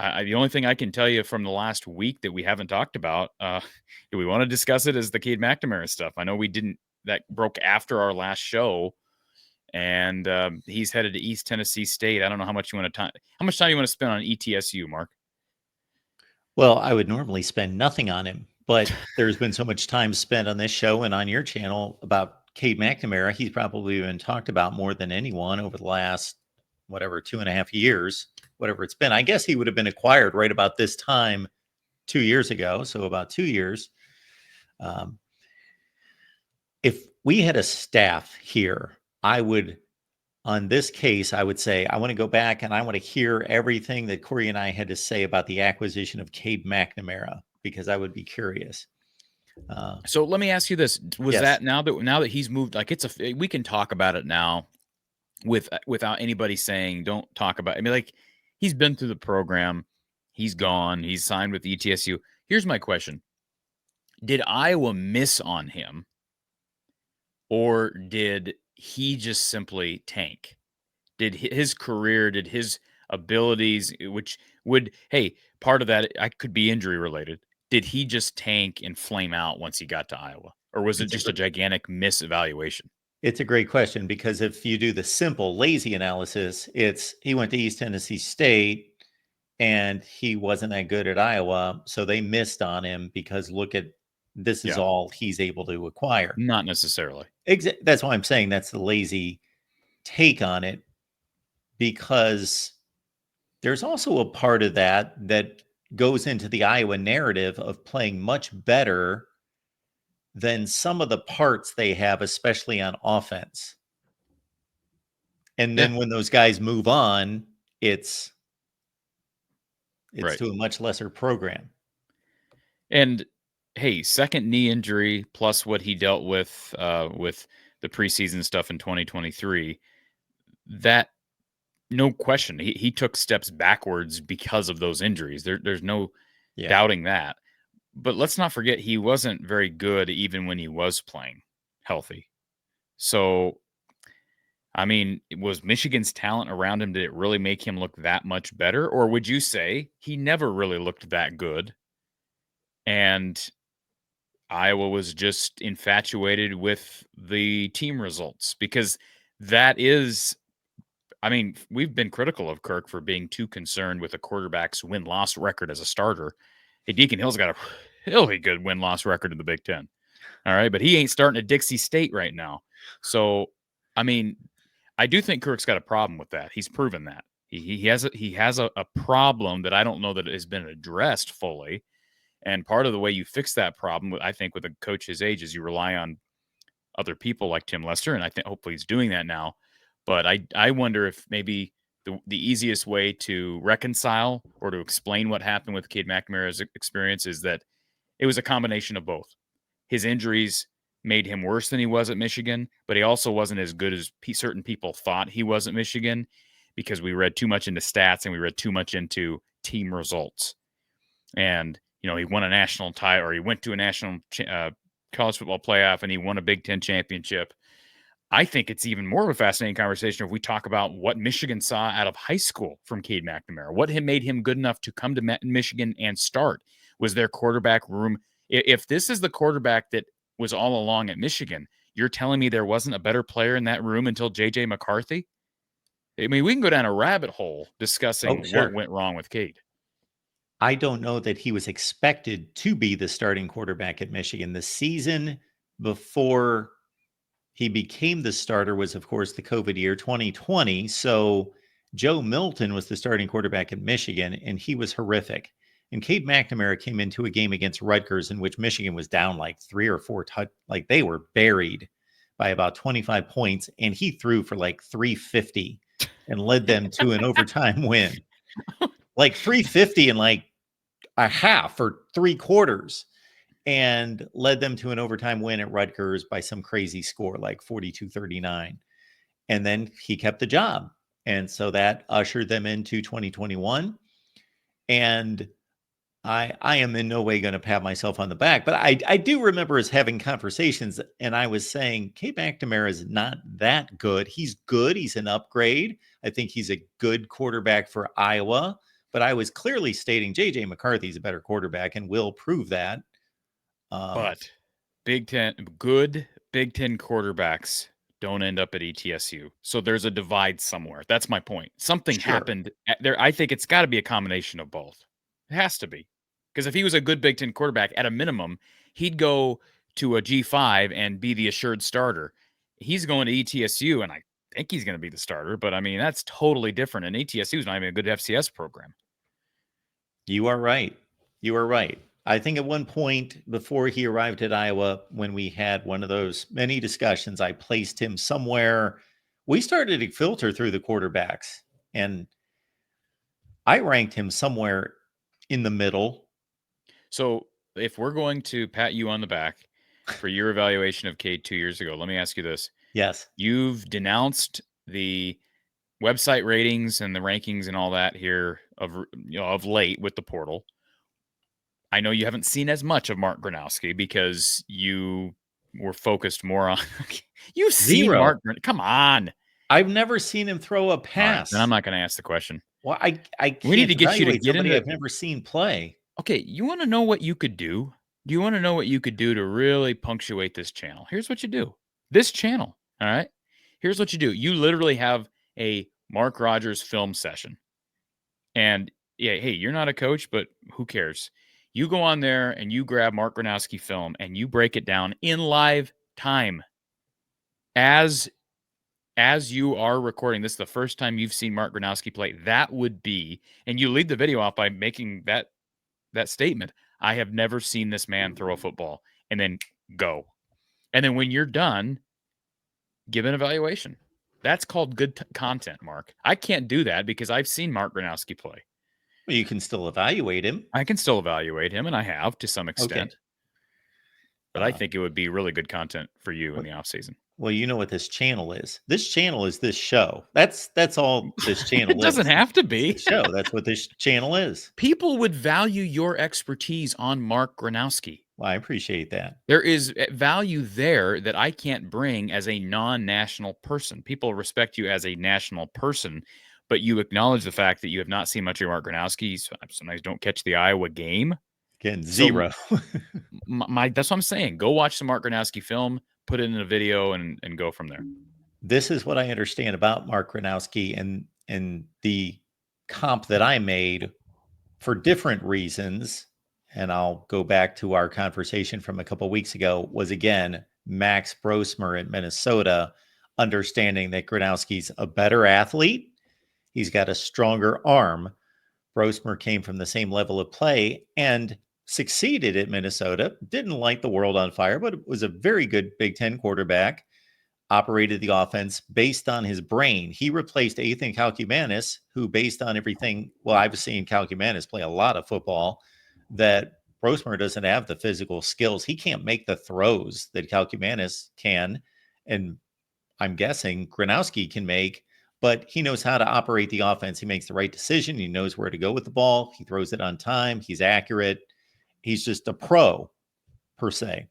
The only thing I can tell you from the last week that we haven't talked about, do we want to discuss it, is the Cade McNamara stuff. I know we didn't. That broke after our last show, and he's headed to East Tennessee State. I don't know how much time you want to spend on ETSU, Mark. Well, I would normally spend nothing on him, but there's been so much time spent on this show and on your channel about Cade McNamara. He's probably been talked about more than anyone over the last, 2.5 years, whatever it's been. I guess he would have been acquired right about this time 2 years ago. So about 2 years. If we had a staff here, on this case, I would say, I want to go back and I want to hear everything that Corey and I had to say about the acquisition of Cade McNamara, because I would be curious. So let me ask you this: was yes. that now that he's moved, like we can talk about it now without anybody saying don't talk about it. I mean, like, he's been through the program, he's gone, he's signed with ETSU. Here's my question: did Iowa miss on him, or did he just simply tank? Did his career, did his abilities, which would, hey, part of that I could be injury related, did he just tank and flame out once he got to Iowa? Or was it just a gigantic misevaluation? It's a great question, because if you do the simple, lazy analysis, he went to East Tennessee State and he wasn't that good at Iowa. So they missed on him because this is all he's able to acquire. Not necessarily. That's why I'm saying that's the lazy take on it, because there's also a part of that goes into the Iowa narrative of playing much better than some of the parts they have, especially on offense. And then when those guys move on, it's right to a much lesser program. And hey, second knee injury plus what he dealt with the preseason stuff in 2023, that, no question, he took steps backwards because of those injuries. There's no doubting that. But let's not forget, he wasn't very good even when he was playing healthy. So, I mean, was Michigan's talent around him, did it really make him look that much better? Or would you say he never really looked that good, and Iowa was just infatuated with the team results? Because that is, I mean, we've been critical of Kirk for being too concerned with a quarterback's win-loss record as a starter. Hey, Deacon Hill's got a really good win-loss record in the Big Ten. All right, but he ain't starting at Dixie State right now. So, I mean, I do think Kirk's got a problem with that. He's proven that. He has a problem that I don't know that has been addressed fully. And part of the way you fix that problem, I think, with a coach his age, is you rely on other people like Tim Lester, and I think hopefully he's doing that now. But I wonder if maybe the easiest way to reconcile or to explain what happened with Cade McNamara's experience is that it was a combination of both. His injuries made him worse than he was at Michigan, but he also wasn't as good as certain people thought he was at Michigan, because we read too much into stats and we read too much into team results. And, he won a national title, or he went to a national college football playoff, and he won a Big Ten championship. I think it's even more of a fascinating conversation if we talk about what Michigan saw out of high school from Cade McNamara. What had made him good enough to come to Michigan and start? Was their quarterback room? If this is the quarterback that was all along at Michigan, you're telling me there wasn't a better player in that room until J.J. McCarthy? I mean, we can go down a rabbit hole discussing what went wrong with Cade. I don't know that he was expected to be the starting quarterback at Michigan. The season before he became the starter was, of course, the COVID year, 2020. So Joe Milton was the starting quarterback at Michigan, and he was horrific. And Cade McNamara came into a game against Rutgers in which Michigan was down like 3 or 4, like they were buried by about 25 points, and he threw for like 350 and led them to an overtime win. Like 350 and like a half or 3/4, and led them to an overtime win at Rutgers by some crazy score, like 42-39. And then he kept the job. And so that ushered them into 2021. And I am in no way going to pat myself on the back, but I do remember us having conversations, and I was saying, Cade McNamara is not that good. He's good. He's an upgrade. I think he's a good quarterback for Iowa, but I was clearly stating JJ McCarthy's a better quarterback and will prove that. But good Big Ten quarterbacks don't end up at ETSU. So there's a divide somewhere. That's my point. Something Sure. happened there. I think it's got to be a combination of both. It has to be. Because if he was a good Big Ten quarterback, at a minimum, he'd go to a G5 and be the assured starter. He's going to ETSU, and I think he's going to be the starter. But I mean, that's totally different. And ETSU is not even a good FCS program. You are right. You are right. I think at one point before he arrived at Iowa, when we had one of those many discussions, I placed him somewhere. We started to filter through the quarterbacks, and I ranked him somewhere in the middle. So if we're going to pat you on the back for your evaluation of Cade 2 years ago, let me ask you this. Yes. You've denounced the website ratings and the rankings and all that here of late with the portal. I know you haven't seen as much of Mark Gronowski because you were focused more on you've seen Zero. Come on. I've never seen him throw a All right, then I'm pass. not going to ask the question. Well, I We need can't to get you to evaluate get somebody into I've never seen play. Okay, you want to know what you could do? Do you want to know what you could do to really punctuate this channel? Here's what you do. This channel, all right? Here's what you do. You literally have a Mark Rogers film session. And yeah, hey, you're not a coach, but who cares? You go on there and you grab Mark Gronowski film and you break it down in live time as you are recording. This is the first time you've seen Mark Gronowski play. That would be, and you lead the video off by making that statement. I have never seen this man throw a football, and then go. And then when you're done, give an evaluation. That's called good content, Mark. I can't do that because I've seen Mark Gronowski play. Well, you can still evaluate him. I can still evaluate him, and I have to some extent. Okay. But I think it would be really good content for you in the offseason. Well, you know what this channel is. This channel is this show. That's all this channel It doesn't is. have to It's be. the show. That's what this channel is. People would value your expertise on Mark Gronowski. Well, I appreciate that. There is value there that I can't bring as a non-national person. People respect you as a national person, but you acknowledge the fact that you have not seen much of Mark Gronowski. Sometimes don't catch the Iowa game. Again, So zero. that's what I'm saying. Go watch the Mark Gronowski film, put it in a video, and go from there. This is what I understand about Mark Gronowski and the comp that I made for different reasons. And I'll go back to our conversation from a couple of weeks ago, was again Max Brosmer at Minnesota, understanding that Gronowski's a better athlete. He's got a stronger arm. Brosmer came from the same level of play and succeeded at Minnesota. Didn't light the world on fire, but was a very good Big Ten quarterback. Operated the offense based on his brain. He replaced Ethan Kalkumanis, who, based on everything, well, I've seen Kalkumanis play a lot of football, that Brosmer doesn't have the physical skills. He can't make the throws that Kalkumanis can. And I'm guessing Gronowski can make, but he knows how to operate the offense. He makes the right decision. He knows where to go with the ball. He throws it on time. He's accurate. He's just a pro, per se.